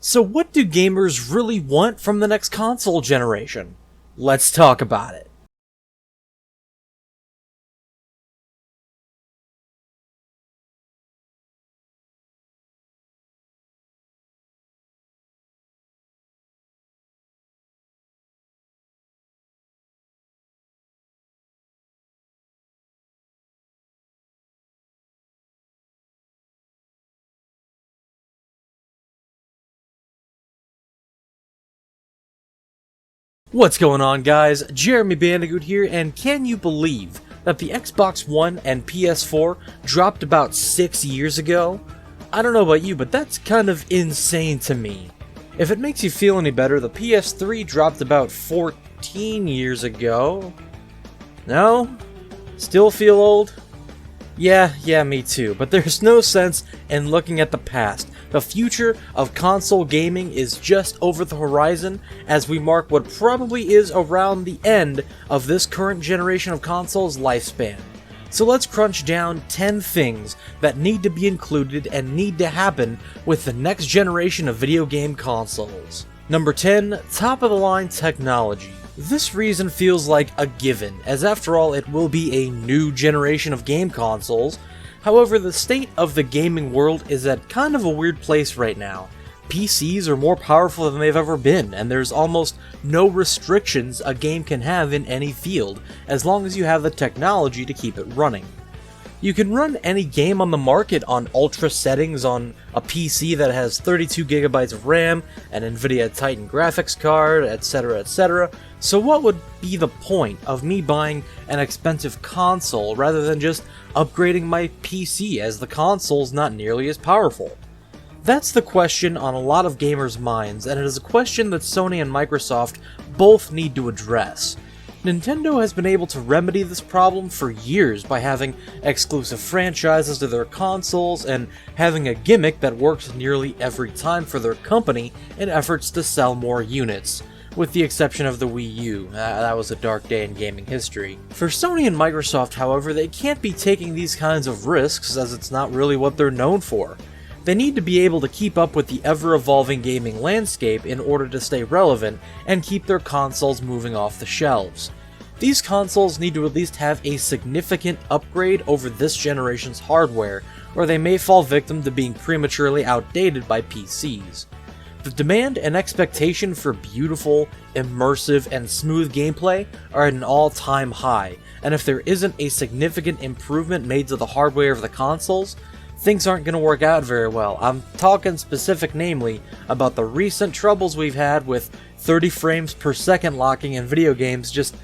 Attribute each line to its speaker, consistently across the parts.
Speaker 1: So what do gamers really want from the next console generation? Let's talk about it. What's going on, guys? J.Bandicoot here, and can you believe that the Xbox One and PS4 dropped about 6 years ago? I don't know about you, but that's kind of insane to me. If it makes you feel any better, the PS3 dropped about 14 years ago. No? Still feel old? Yeah, me too, but there's no sense in looking at the past. The future of console gaming is just over the horizon as we mark what probably is around the end of this current generation of consoles' lifespan. So let's crunch down 10 things that need to be included and need to happen with the next generation of video game consoles. Number 10, top-of-the-line technology. This reason feels like a given, as after all it will be a new generation of game consoles. However, the state of the gaming world is at kind of a weird place right now. PCs are more powerful than they've ever been, and there's almost no restrictions a game can have in any field, as long as you have the technology to keep it running. You can run any game on the market on ultra settings on a PC that has 32GB of RAM, an Nvidia Titan graphics card, etc. So what would be the point of me buying an expensive console rather than just upgrading my PC, as the console's not nearly as powerful? That's the question on a lot of gamers' minds, and it is a question that Sony and Microsoft both need to address. Nintendo has been able to remedy this problem for years by having exclusive franchises to their consoles and having a gimmick that works nearly every time for their company in efforts to sell more units, with the exception of the Wii U. That was a dark day in gaming history. For Sony and Microsoft, however, they can't be taking these kinds of risks, as it's not really what they're known for. They need to be able to keep up with the ever-evolving gaming landscape in order to stay relevant and keep their consoles moving off the shelves. These consoles need to at least have a significant upgrade over this generation's hardware, or they may fall victim to being prematurely outdated by PCs. The demand and expectation for beautiful, immersive, and smooth gameplay are at an all-time high, and if there isn't a significant improvement made to the hardware of the consoles, things aren't going to work out very well. I'm talking namely about the recent troubles we've had with 30 frames per second locking in video games. Just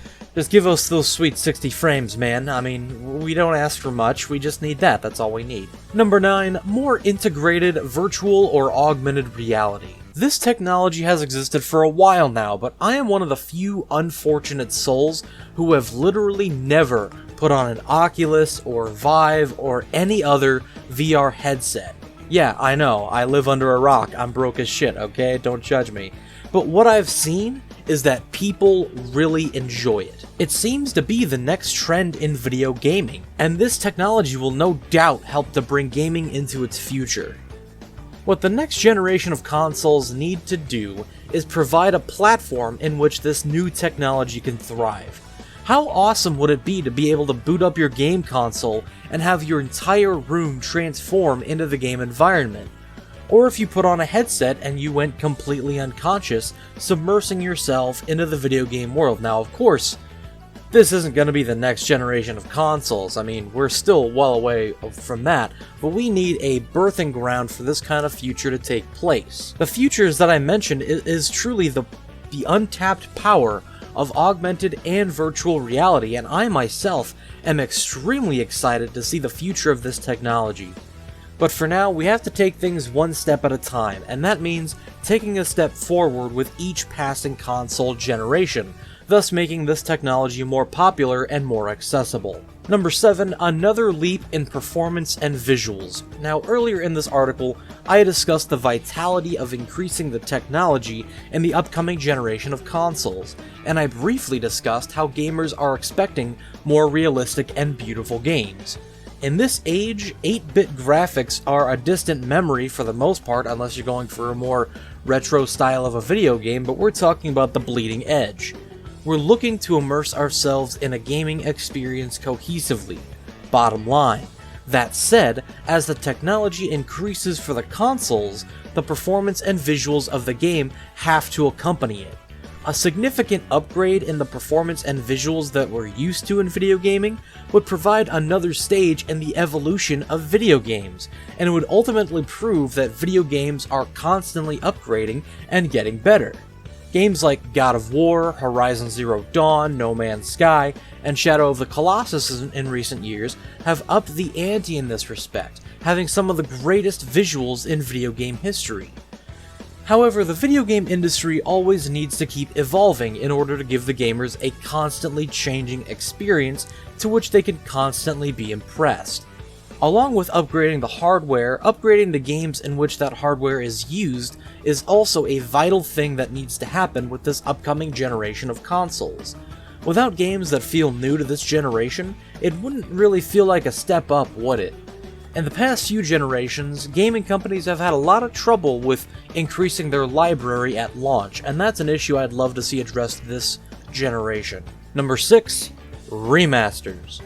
Speaker 1: give us those sweet 60 frames, man. I mean, we don't ask for much, we just need that, that's all we need. Number 9, more integrated virtual or augmented reality. This technology has existed for a while now, but I am one of the few unfortunate souls who have literally never put on an Oculus or Vive or any other VR headset. Yeah, I know, I live under a rock, I'm broke as shit, okay? Don't judge me. But what I've seen is that people really enjoy it. It seems to be the next trend in video gaming, and this technology will no doubt help to bring gaming into its future. What the next generation of consoles need to do is provide a platform in which this new technology can thrive. How awesome would it be to be able to boot up your game console and have your entire room transform into the game environment? Or if you put on a headset and you went completely unconscious, submersing yourself into the video game world. Now, of course, this isn't going to be the next generation of consoles. I mean, we're still well away from that, but we need a birthing ground for this kind of future to take place. The futures that I mentioned is truly the untapped power of augmented and virtual reality, and I myself am extremely excited to see the future of this technology. But for now, we have to take things one step at a time, and that means taking a step forward with each passing console generation, thus making this technology more popular and more accessible. Number 7, another leap in performance and visuals. Now, earlier in this article, I discussed the vitality of increasing the technology in the upcoming generation of consoles, and I briefly discussed how gamers are expecting more realistic and beautiful games. In this age, 8-bit graphics are a distant memory for the most part, unless you're going for a more retro style of a video game, but we're talking about the bleeding edge. We're looking to immerse ourselves in a gaming experience cohesively. Bottom line. That said, as the technology increases for the consoles, the performance and visuals of the game have to accompany it. A significant upgrade in the performance and visuals that we're used to in video gaming would provide another stage in the evolution of video games, and it would ultimately prove that video games are constantly upgrading and getting better. Games like God of War, Horizon Zero Dawn, No Man's Sky, and Shadow of the Colossus in recent years have upped the ante in this respect, having some of the greatest visuals in video game history. However, the video game industry always needs to keep evolving in order to give the gamers a constantly changing experience to which they can constantly be impressed. Along with upgrading the hardware, upgrading the games in which that hardware is used is also a vital thing that needs to happen with this upcoming generation of consoles. Without games that feel new to this generation, it wouldn't really feel like a step up, would it? In the past few generations, gaming companies have had a lot of trouble with increasing their library at launch, and that's an issue I'd love to see addressed this generation. Number 6. Remasters.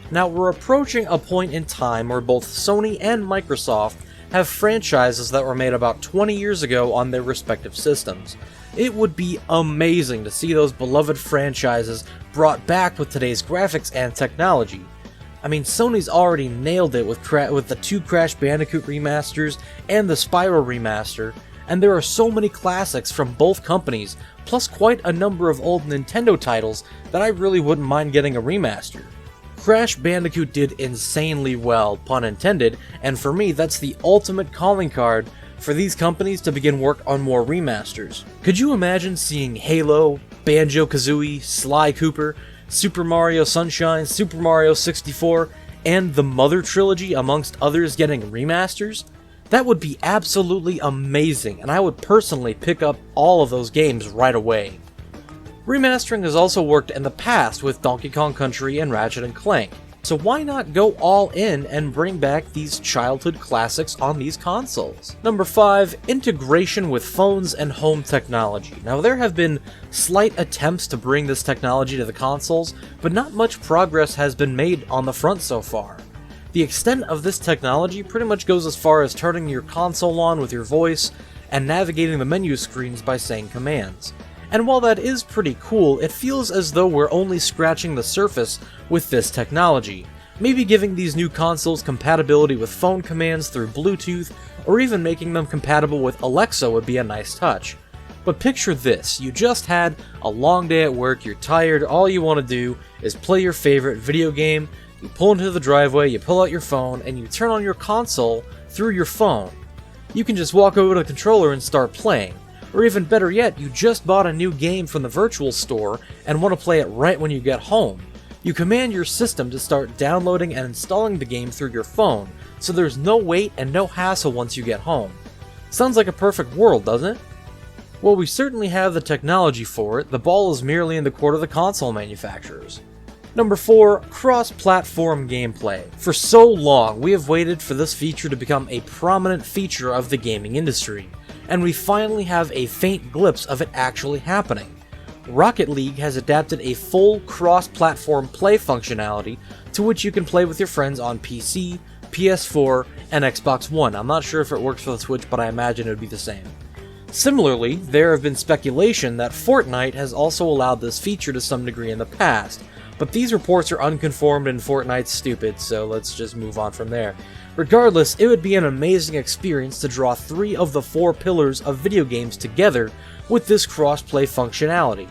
Speaker 1: Now, we're approaching a point in time where both Sony and Microsoft have franchises that were made about 20 years ago on their respective systems. It would be amazing to see those beloved franchises brought back with today's graphics and technology. I mean, Sony's already nailed it with the 2 Crash Bandicoot remasters and the Spyro remaster, and there are so many classics from both companies, plus quite a number of old Nintendo titles that I really wouldn't mind getting a remaster. Crash Bandicoot did insanely well, pun intended, and for me that's the ultimate calling card for these companies to begin work on more remasters. Could you imagine seeing Halo, Banjo-Kazooie, Sly Cooper, Super Mario Sunshine, Super Mario 64, and the Mother Trilogy amongst others getting remasters? That would be absolutely amazing, and I would personally pick up all of those games right away. Remastering has also worked in the past with Donkey Kong Country and Ratchet & Clank, so why not go all in and bring back these childhood classics on these consoles? Number 5. Integration with phones and home technology. Now, there have been slight attempts to bring this technology to the consoles, but not much progress has been made on the front so far. The extent of this technology pretty much goes as far as turning your console on with your voice and navigating the menu screens by saying commands. And while that is pretty cool, it feels as though we're only scratching the surface with this technology. Maybe giving these new consoles compatibility with phone commands through Bluetooth, or even making them compatible with Alexa would be a nice touch. But picture this, you just had a long day at work, you're tired, all you want to do is play your favorite video game, you pull into the driveway, you pull out your phone, and you turn on your console through your phone. You can just walk over to the controller and start playing. Or even better yet, you just bought a new game from the virtual store and want to play it right when you get home. You command your system to start downloading and installing the game through your phone, so there's no wait and no hassle once you get home. Sounds like a perfect world, doesn't it? Well, we certainly have the technology for it, the ball is merely in the court of the console manufacturers. Number 4. Cross-platform gameplay. For so long, we have waited for this feature to become a prominent feature of the gaming industry, and we finally have a faint glimpse of it actually happening. Rocket League has adapted a full cross-platform play functionality to which you can play with your friends on PC, PS4, and Xbox One. I'm not sure if it works for the Switch, but I imagine it would be the same. Similarly, there have been speculation that Fortnite has also allowed this feature to some degree in the past, but these reports are unconfirmed and Fortnite's stupid, so let's just move on from there. Regardless, it would be an amazing experience to draw 3 of the 4 pillars of video games together with this cross-play functionality.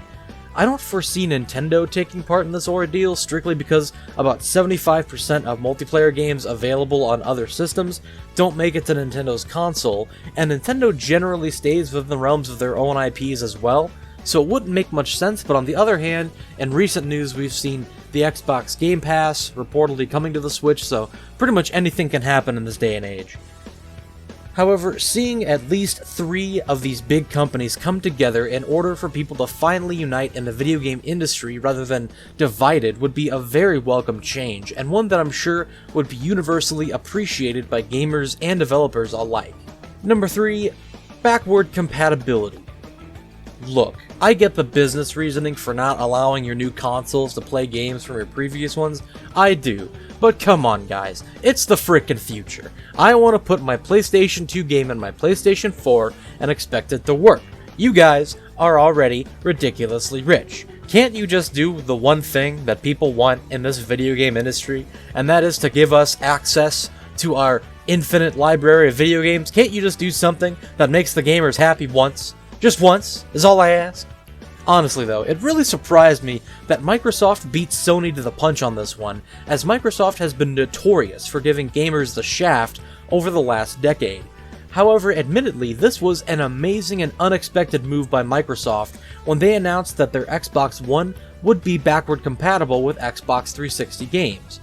Speaker 1: I don't foresee Nintendo taking part in this ordeal strictly because about 75% of multiplayer games available on other systems don't make it to Nintendo's console, and Nintendo generally stays within the realms of their own IPs as well, so it wouldn't make much sense. But on the other hand, in recent news we've seen the Xbox Game Pass reportedly coming to the Switch, so pretty much anything can happen in this day and age. However, seeing at least 3 of these big companies come together in order for people to finally unite in the video game industry rather than divided would be a very welcome change, and one that I'm sure would be universally appreciated by gamers and developers alike. Number 3, backward compatibility. Look, I get the business reasoning for not allowing your new consoles to play games from your previous ones, I do, but come on guys, it's the frickin' future. I want to put my PlayStation 2 game in my PlayStation 4 and expect it to work. You guys are already ridiculously rich. Can't you just do the one thing that people want in this video game industry, and that is to give us access to our infinite library of video games? Can't you just do something that makes the gamers happy once? Just once, is all I ask. Honestly though, it really surprised me that Microsoft beat Sony to the punch on this one, as Microsoft has been notorious for giving gamers the shaft over the last decade. However, admittedly, this was an amazing and unexpected move by Microsoft when they announced that their Xbox One would be backward compatible with Xbox 360 games.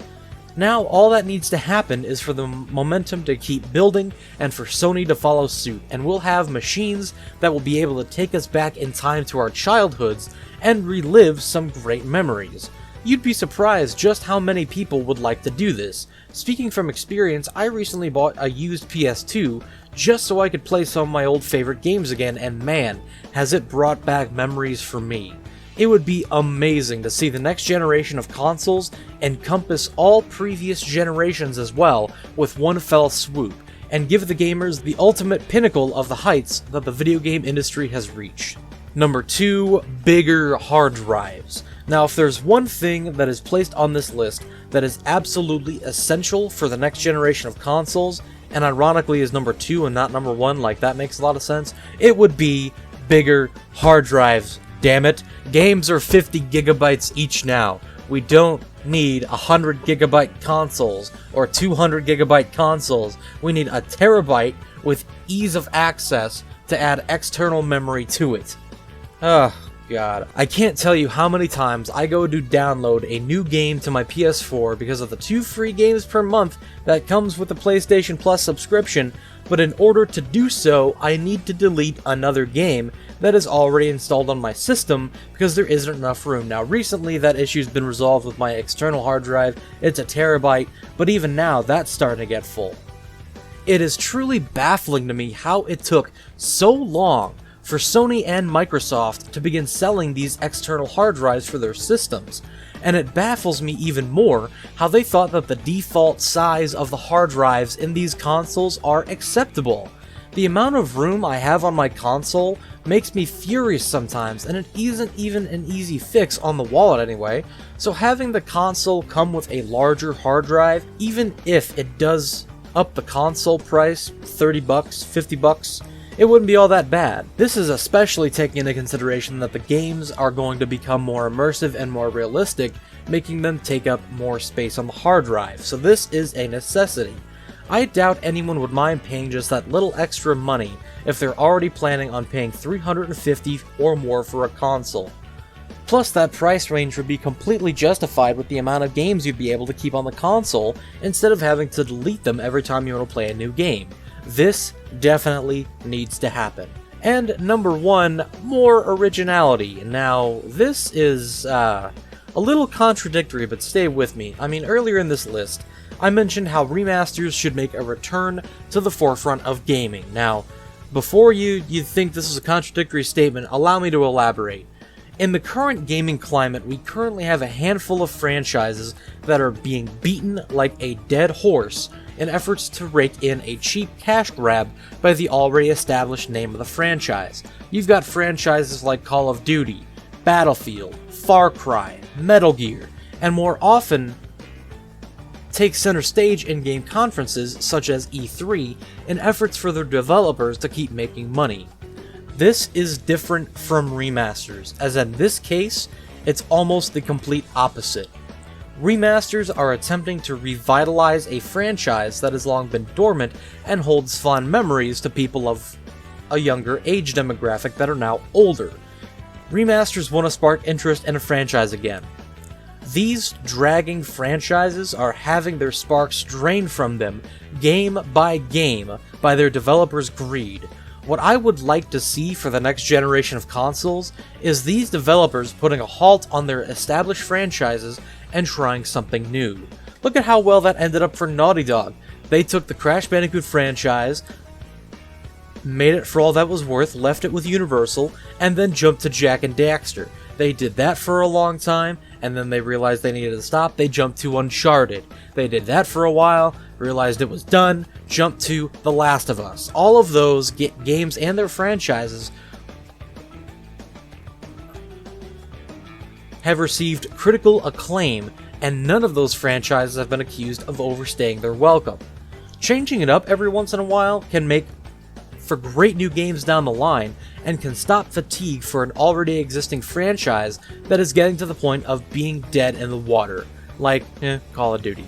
Speaker 1: Now, all that needs to happen is for the momentum to keep building and for Sony to follow suit, and we'll have machines that will be able to take us back in time to our childhoods and relive some great memories. You'd be surprised just how many people would like to do this. Speaking from experience, I recently bought a used PS2 just so I could play some of my old favorite games again, and man, has it brought back memories for me. It would be amazing to see the next generation of consoles encompass all previous generations as well with one fell swoop, and give the gamers the ultimate pinnacle of the heights that the video game industry has reached. Number 2, bigger hard drives. Now, if there's one thing that is placed on this list that is absolutely essential for the next generation of consoles, and ironically is number 2 and not number 1, like that makes a lot of sense, it would be bigger hard drives. Damn it, games are 50 gigabytes each now. We don't need 100 gigabyte consoles or 200 gigabyte consoles. We need a terabyte with ease of access to add external memory to it. Oh god, I can't tell you how many times I go to download a new game to my PS4 because of the 2 free games per month that comes with the PlayStation Plus subscription, but in order to do so, I need to delete another game that is already installed on my system because there isn't enough room. Now recently that issue's been resolved with my external hard drive, it's a terabyte, but even now that's starting to get full. It is truly baffling to me how it took so long for Sony and Microsoft to begin selling these external hard drives for their systems, and it baffles me even more how they thought that the default size of the hard drives in these consoles are acceptable. The amount of room I have on my console makes me furious sometimes, and it isn't even an easy fix on the wallet anyway, so having the console come with a larger hard drive, even if it does up the console price $30, $50, it wouldn't be all that bad. This is especially taking into consideration that the games are going to become more immersive and more realistic, making them take up more space on the hard drive, so this is a necessity. I doubt anyone would mind paying just that little extra money if they're already planning on paying $350 or more for a console. Plus, that price range would be completely justified with the amount of games you'd be able to keep on the console instead of having to delete them every time you want to play a new game. This definitely needs to happen. And number 1, more originality. Now, this is a little contradictory, but stay with me. I mean, earlier in this list, I mentioned how remasters should make a return to the forefront of gaming. Now, before you think this is a contradictory statement, allow me to elaborate. In the current gaming climate, we currently have a handful of franchises that are being beaten like a dead horse in efforts to rake in a cheap cash grab by the already established name of the franchise. You've got franchises like Call of Duty, Battlefield, Far Cry, Metal Gear, and more often take center stage in game conferences such as E3 in efforts for their developers to keep making money. This is different from remasters, as in this case, it's almost the complete opposite. Remasters are attempting to revitalize a franchise that has long been dormant and holds fond memories to people of a younger age demographic that are now older. Remasters want to spark interest in a franchise again. These dragging franchises are having their sparks drained from them game by their developers' greed. What I would like to see for the next generation of consoles is these developers putting a halt on their established franchises and trying something new. Look at how well that ended up for Naughty Dog. They took the Crash Bandicoot franchise, made it for all that was worth, left it with Universal, and then jumped to Jak and Daxter. They did that for a long time, and then they realized they needed to stop. They jumped to Uncharted. They did that for a while, realized it was done, jumped to The Last of Us. All of those games and their franchises have received critical acclaim, and none of those franchises have been accused of overstaying their welcome. Changing it up every once in a while can make for great new games down the line, and can stop fatigue for an already existing franchise that is getting to the point of being dead in the water, like Call of Duty.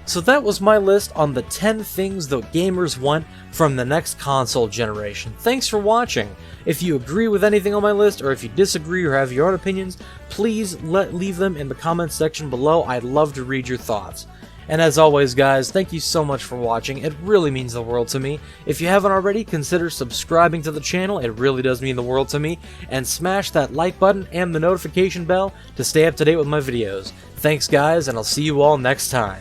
Speaker 1: So that was my list on the 10 things that gamers want from the next console generation. Thanks for watching. If you agree with anything on my list, or if you disagree or have your own opinions, please leave them in the comments section below. I'd love to read your thoughts. And as always, guys, thank you so much for watching. It really means the world to me. If you haven't already, consider subscribing to the channel. It really does mean the world to me. And smash that like button and the notification bell to stay up to date with my videos. Thanks, guys, and I'll see you all next time.